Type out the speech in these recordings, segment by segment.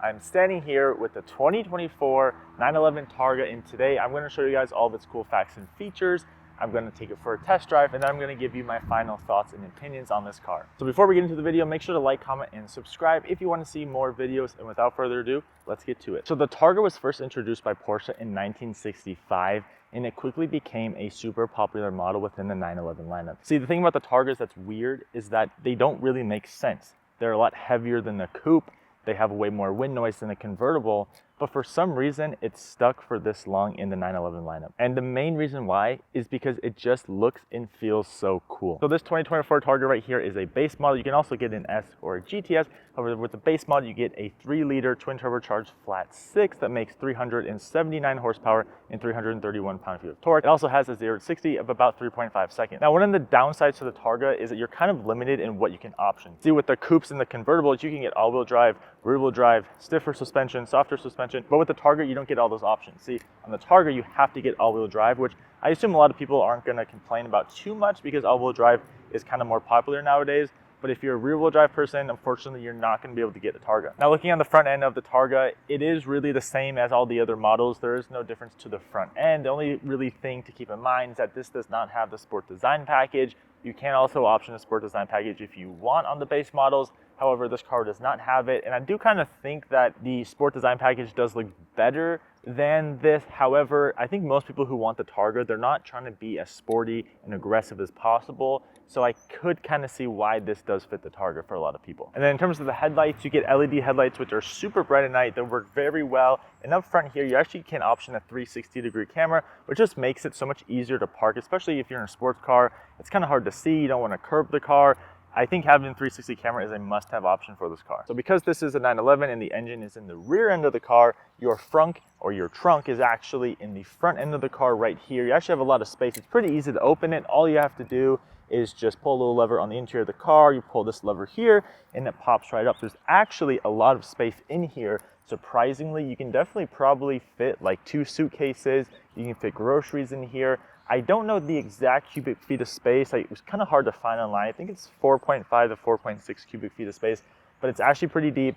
I'm standing here with the 2024 911 Targa, and today I'm going to show you guys all of its cool facts and features. I'm going to take it for a test drive, and then I'm going to give you my final thoughts and opinions on this car. So before we get into the video, make sure to like, comment, and subscribe if you want to see more videos. And without further ado, let's get to it. So the Targa was first introduced by Porsche in 1965, and it quickly became a super popular model within the 911 lineup. See, the thing about the Targas that's weird is that they don't really make sense. They're a lot heavier than the coupe. They have way more wind noise than a convertible, but for some reason it's stuck for this long in the 911 lineup. And the main reason why is because it just looks and feels so cool. So this 2024 Targa right here is a base model. You can also get an S or a GTS. However, with the base model, you get a 3-liter twin turbocharged flat 6 that makes 379 horsepower and 331 pound-feet of torque. It also has a 0 to 60 of about 3.5 seconds. Now, one of the downsides to the Targa is that you're kind of limited in what you can option. See, with the coupes and the convertibles, you can get all-wheel drive, rear-wheel drive, stiffer suspension, softer suspension, but with the Targa, you don't get all those options. See, on the Targa, you have to get all-wheel drive, which I assume a lot of people aren't gonna complain about too much because all-wheel drive is kind of more popular nowadays. But if you're a rear-wheel drive person, unfortunately, you're not going to be able to get a Targa. Now, looking on the front end of the Targa, it is really the same as all the other models. There is no difference to the front end. The only really thing to keep in mind is that this does not have the Sport Design package. You can also option a Sport Design package if you want on the base models. However, this car does not have it. And I do kind of think that the Sport Design package does look better than this. However, I think most people who want the Targa, they're not trying to be as sporty and aggressive as possible. So I could kind of see why this does fit the Targa for a lot of people. And then in terms of the headlights, you get LED headlights, which are super bright at night. They work very well. And up front here, you actually can option a 360-degree camera, which just makes it so much easier to park, especially if you're in a sports car. It's kind of hard to see. You don't want to curb the car. I think having a 360 camera is a must-have option for this car. So because this is a 911 and the engine is in the rear end of the car, your frunk or your trunk is actually in the front end of the car right here. You actually have a lot of space. It's pretty easy to open it. All you have to do is just pull a little lever on the interior of the car. You pull this lever here and it pops right up. There's actually a lot of space in here. Surprisingly, you can definitely probably fit like 2 suitcases. You can fit groceries in here. I don't know the exact cubic feet of space. It was kind of hard to find online. I think it's 4.5 to 4.6 cubic feet of space, but it's actually pretty deep.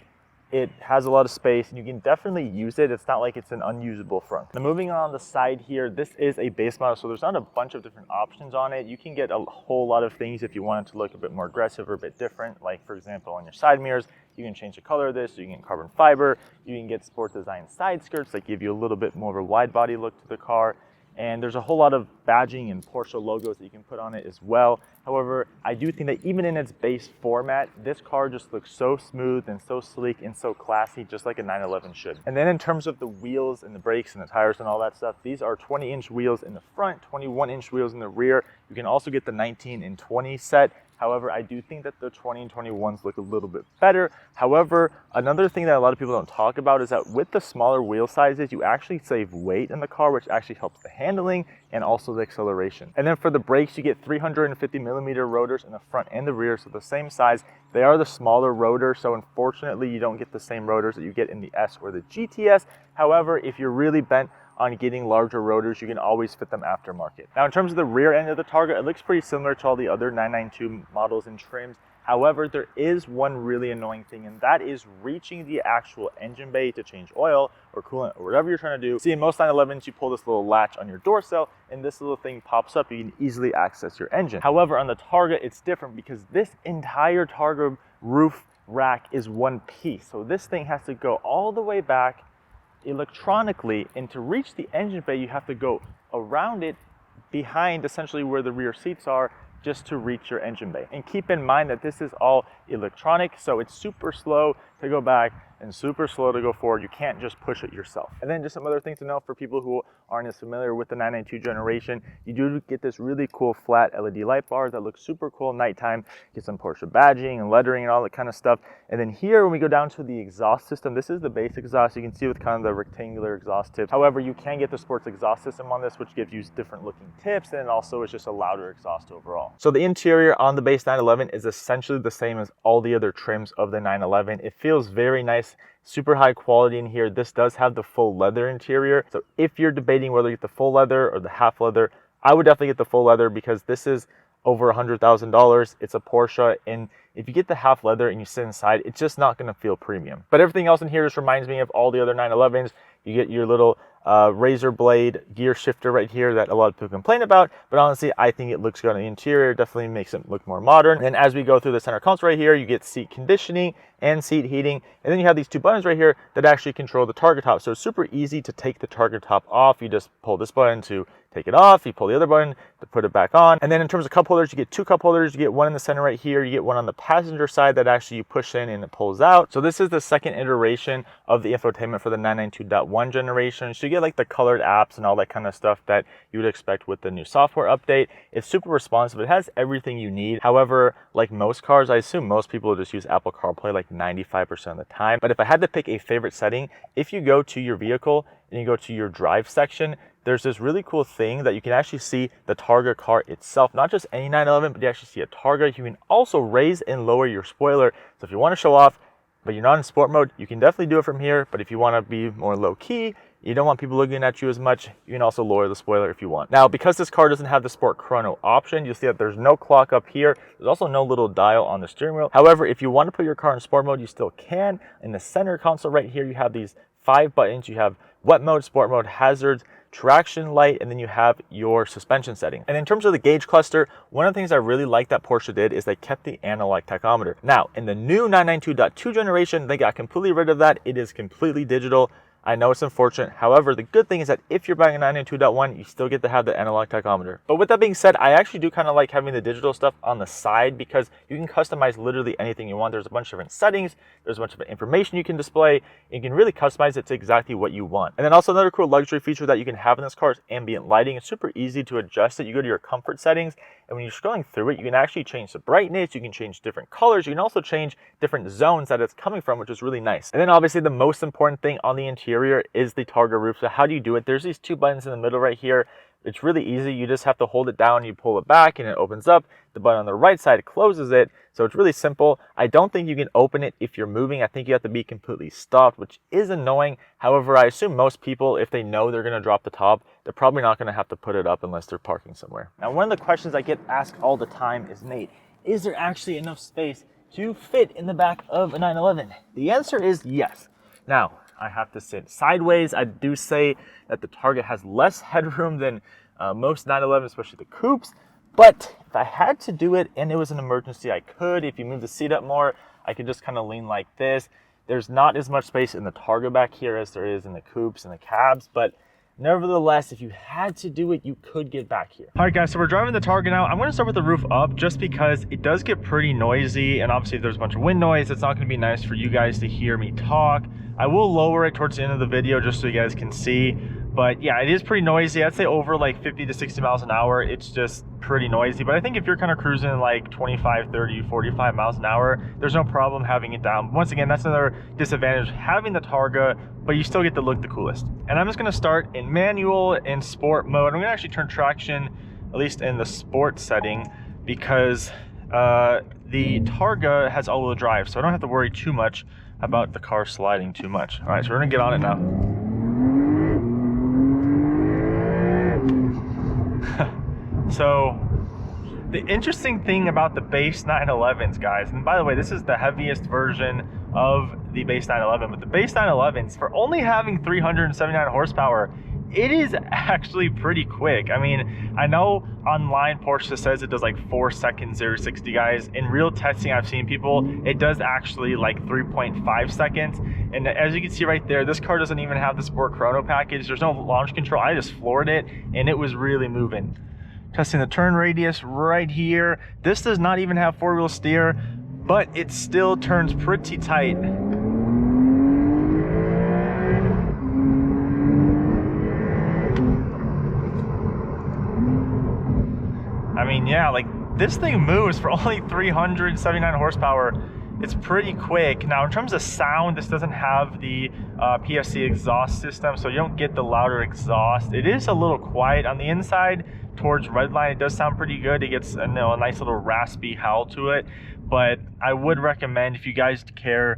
It has a lot of space and you can definitely use it. It's not like it's an unusable front. Now moving on the side here, this is a base model, so there's not a bunch of different options on it. You can get a whole lot of things if you want it to look a bit more aggressive or a bit different. Like for example, on your side mirrors, you can change the color of this. So you can get carbon fiber. You can get Sport Design side skirts that give you a little bit more of a wide body look to the car. And there's a whole lot of badging and Porsche logos that you can put on it as well. However, I do think that even in its base format, this car just looks so smooth and so sleek and so classy, just like a 911 should. And then in terms of the wheels and the brakes and the tires and all that stuff, these are 20-inch wheels in the front, 21-inch wheels in the rear. You can also get the 19 and 20 set. However, I do think that the 20 and 21s look a little bit better. However, another thing that a lot of people don't talk about is that with the smaller wheel sizes, you actually save weight in the car, which actually helps the handling and also the acceleration. And then for the brakes, you get 350mm rotors in the front and the rear, so the same size. They are the smaller rotor, so unfortunately, you don't get the same rotors that you get in the S or the GTS. However, if you're really bent on getting larger rotors, you can always fit them aftermarket. Now, in terms of the rear end of the Targa, it looks pretty similar to all the other 992 models and trims. However, there is one really annoying thing, and that is reaching the actual engine bay to change oil or coolant or whatever you're trying to do. See, in most 911s, you pull this little latch on your door sill, and this little thing pops up. You can easily access your engine. However, on the Targa, it's different because this entire Targa roof rack is one piece. So this thing has to go all the way back electronically, and to reach the engine bay, you have to go around it behind essentially where the rear seats are just to reach your engine bay. And keep in mind that this is all electronic, so it's super slow to go back and super slow to go forward. You can't just push it yourself. And then just some other things to know for people who aren't as familiar with the 992 generation, you do get this really cool flat LED light bar that looks super cool at nighttime. Get some Porsche badging and lettering and all that kind of stuff. And then here, when we go down to the exhaust system, this is the base exhaust. You can see with kind of the rectangular exhaust tips. However, you can get the sports exhaust system on this, which gives you different looking tips, and also it's just a louder exhaust overall. So the interior on the base 911 is essentially the same as all the other trims of the 911. It feels very nice, super high quality in here. This does have the full leather interior. So if you're debating whether you get the full leather or the half leather, I would definitely get the full leather because this is over $100,000. It's a Porsche, and if you get the half leather and you sit inside, it's just not going to feel premium. But everything else in here just reminds me of all the other 911s. You get your little razor blade gear shifter right here that a lot of people complain about, but honestly I think it looks good on the interior. Definitely makes it look more modern. And as we go through the center console right here, you get seat conditioning and seat heating, and then you have these two buttons right here that actually control the Targa top. So it's super easy to take the Targa top off. You just pull this button to take it off, you pull the other button to put it back on. And then in terms of cup holders, you get two cup holders. You get one in the center right here, you get one on the passenger side that actually you push in and it pulls out. So this is the second iteration of the infotainment for the 992.1 generation. So you get like the colored apps and all that kind of stuff that you would expect with the new software update. It's super responsive, it has everything you need. However, like most cars, I assume most people will just use Apple CarPlay like 95% of the time. But if I had to pick a favorite setting, if you go to your vehicle and you go to your drive section, there's this really cool thing that you can actually see the Targa car itself, not just any 911, but you actually see a Targa. You can also raise and lower your spoiler. So if you want to show off, but you're not in sport mode, you can definitely do it from here. But if you want to be more low key, you don't want people looking at you as much, you can also lower the spoiler if you want. Now, because this car doesn't have the sport chrono option, you'll see that there's no clock up here. There's also no little dial on the steering wheel. However, if you want to put your car in sport mode, you still can. In the center console right here, you have these 5 buttons. You have wet mode, sport mode, hazards, traction light, and then you have your suspension setting. And in terms of the gauge cluster, one of the things I really like that Porsche did is they kept the analog tachometer. Now, in the new 992.2 generation, they got completely rid of that. It is completely digital. I know it's unfortunate. However, the good thing is that if you're buying a 992.1, you still get to have the analog tachometer. But with that being said, I actually do kind of like having the digital stuff on the side because you can customize literally anything you want. There's a bunch of different settings. There's a bunch of information you can display. You can really customize it to exactly what you want. And then also another cool luxury feature that you can have in this car is ambient lighting. It's super easy to adjust it. You go to your comfort settings, and when you're scrolling through it, you can actually change the brightness. You can change different colors. You can also change different zones that it's coming from, which is really nice. And then obviously the most important thing on the interior is the Targa roof. So how do you do it? There's these 2 buttons in the middle right here. It's really easy. You just have to hold it down, you pull it back, and it opens up. The button on the right side closes it. So it's really simple. I don't think you can open it if you're moving. I think you have to be completely stopped, which is annoying. However, I assume most people, if they know they're going to drop the top, they're probably not going to have to put it up unless they're parking somewhere. Now, one of the questions I get asked all the time is, Nate, is there actually enough space to fit in the back of a 911? The answer is yes. Now, I have to sit sideways. I do say that the Targa has less headroom than most 911, especially the coupes. But if I had to do it and it was an emergency, I could. If you move the seat up more, I could just kind of lean like this. There's not as much space in the Targa back here as there is in the coupes and the cabs, but nevertheless, if you had to do it, you could get back here. All right, guys, so we're driving the Targa now. I'm going to start with the roof up just because it does get pretty noisy, and obviously if there's a bunch of wind noise, it's not going to be nice for you guys to hear me talk. I will lower it towards the end of the video just so you guys can see, but yeah, it is pretty noisy. I'd say over like 50 to 60 miles an hour, it's just pretty noisy. But I think if you're kind of cruising like 25, 30, 45 miles an hour, there's no problem having it down. Once again, that's another disadvantage having the Targa, but you still get to look the coolest. And I'm just going to start in manual and sport mode. I'm going to actually turn traction, at least in the sport setting, because the Targa has all-wheel drive, so I don't have to worry too much about the car sliding too much. All right, so we're gonna get on it now. So the interesting thing about the base 911s, guys, and by the way, this is the heaviest version of the base 911, but the base 911s, for only having 379 horsepower, it is actually pretty quick. I mean, I know online Porsche says it does like 4 seconds 0-60, guys. In real testing I've seen people, it does actually like 3.5 seconds. And as you can see right there, this car doesn't even have the Sport Chrono package. There's no launch control. I just floored it and it was really moving. Testing the turn radius right here. This does not even have 4-wheel steer, but it still turns pretty tight. I mean, yeah, like this thing moves for only 379 horsepower. It's pretty quick. Now, in terms of sound, this doesn't have the PSC exhaust system, so you don't get the louder exhaust. It is a little quiet on the inside. Towards redline, it does sound pretty good. It gets a nice little raspy howl to it. But I would recommend, if you guys care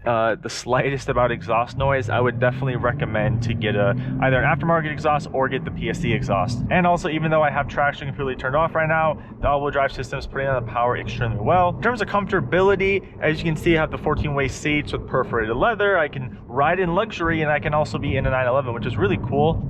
the slightest about exhaust noise, I would definitely recommend to get either an aftermarket exhaust or get the PSD exhaust. And also, even though I have traction completely turned off right now, the all-wheel drive system is putting on the power extremely well. In terms of comfortability, as you can see, I have the 14-way seats with perforated leather. I can ride in luxury, and I can also be in a 911, which is really cool.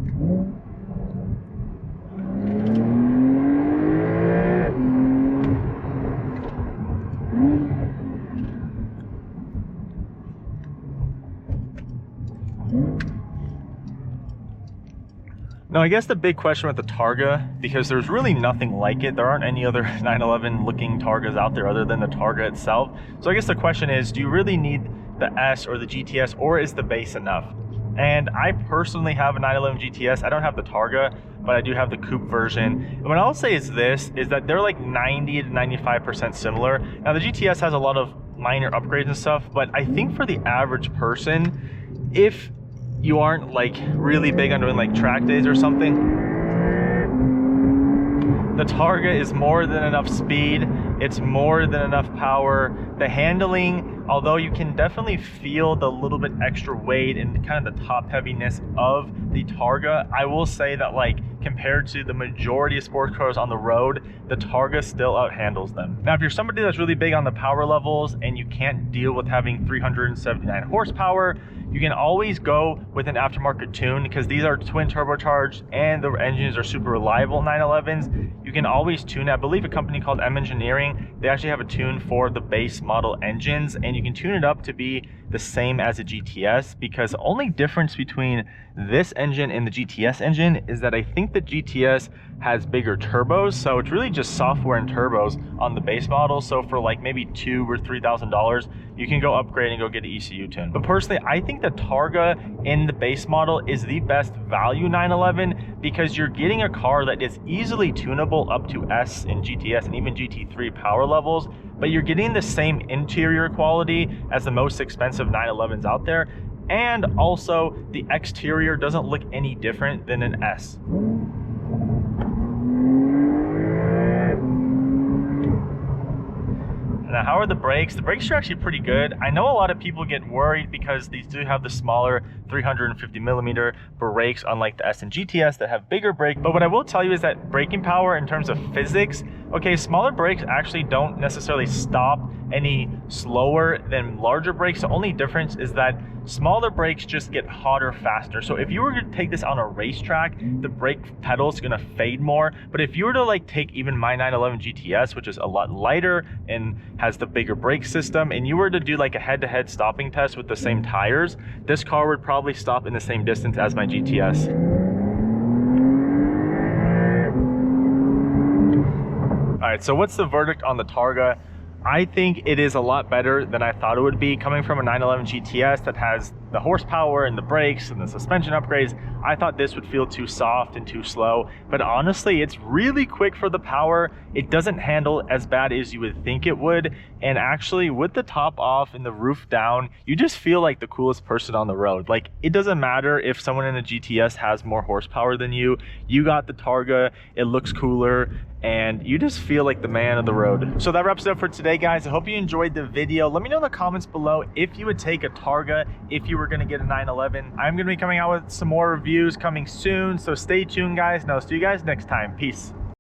Now, I guess the big question with the Targa, because there's really nothing like it, there aren't any other 911 looking Targas out there other than the Targa itself. So I guess the question is, do you really need the S or the GTS, or is the base enough? And I personally have a 911 GTS. I don't have the Targa, but I do have the coupe version. And what I'll say is this, is that they're like 90 to 95% similar. Now, the GTS has a lot of minor upgrades and stuff, but I think for the average person, if you aren't like really big on doing like track days or something, the Targa is more than enough speed. It's more than enough power. The handling, although you can definitely feel the little bit extra weight and kind of the top heaviness of the Targa, I will say that, like, compared to the majority of sports cars on the road, the Targa still outhandles them. Now, if you're somebody that's really big on the power levels and you can't deal with having 379 horsepower, you can always go with an aftermarket tune, because these are twin turbocharged and the engines are super reliable 911s. You can always tune. I believe a company called M Engineering, they actually have a tune for the base model engines, and you can tune it up to be the same as a GTS, because the only difference between this engine and the GTS engine is that I think the GTS has bigger turbos, so it's really just software and turbos on the base model. So for like maybe $2,000 or $3,000, you can go upgrade and go get an ECU tune. But personally, I think the Targa in the base model is the best value 911, because you're getting a car that is easily tunable up to S and GTS and even GT3 power levels, but you're getting the same interior quality as the most expensive 911s out there, and also the exterior doesn't look any different than an S. Now, how are the brakes? The brakes are actually pretty good. I know a lot of people get worried because these do have the smaller 350mm brakes, unlike the S and GTS that have bigger brakes. But what I will tell you is that braking power in terms of physics, okay, smaller brakes actually don't necessarily stop any slower than larger brakes. The only difference is that smaller brakes just get hotter faster. So if you were to take this on a racetrack, the brake pedal is gonna fade more. But if you were to like take even my 911 GTS, which is a lot lighter and has the bigger brake system, and you were to do like a head-to-head stopping test with the same tires, this car would probably stop in the same distance as my GTS. All right, so what's the verdict on the Targa? I think it is a lot better than I thought it would be. Coming from a 911 GTS that has the horsepower and the brakes and the suspension upgrades, I thought this would feel too soft and too slow. But honestly, it's really quick for the power. It doesn't handle as bad as you would think it would. And actually, with the top off and the roof down, you just feel like the coolest person on the road. Like, it doesn't matter if someone in a GTS has more horsepower than you. You got the Targa, it looks cooler, and you just feel like the man of the road. So that wraps it up for today, guys. I hope you enjoyed the video. Let me know in the comments below if you would take a Targa if you were gonna get a 911. I'm gonna be coming out with some more reviews coming soon, so stay tuned, guys, and I'll see you guys next time. Peace.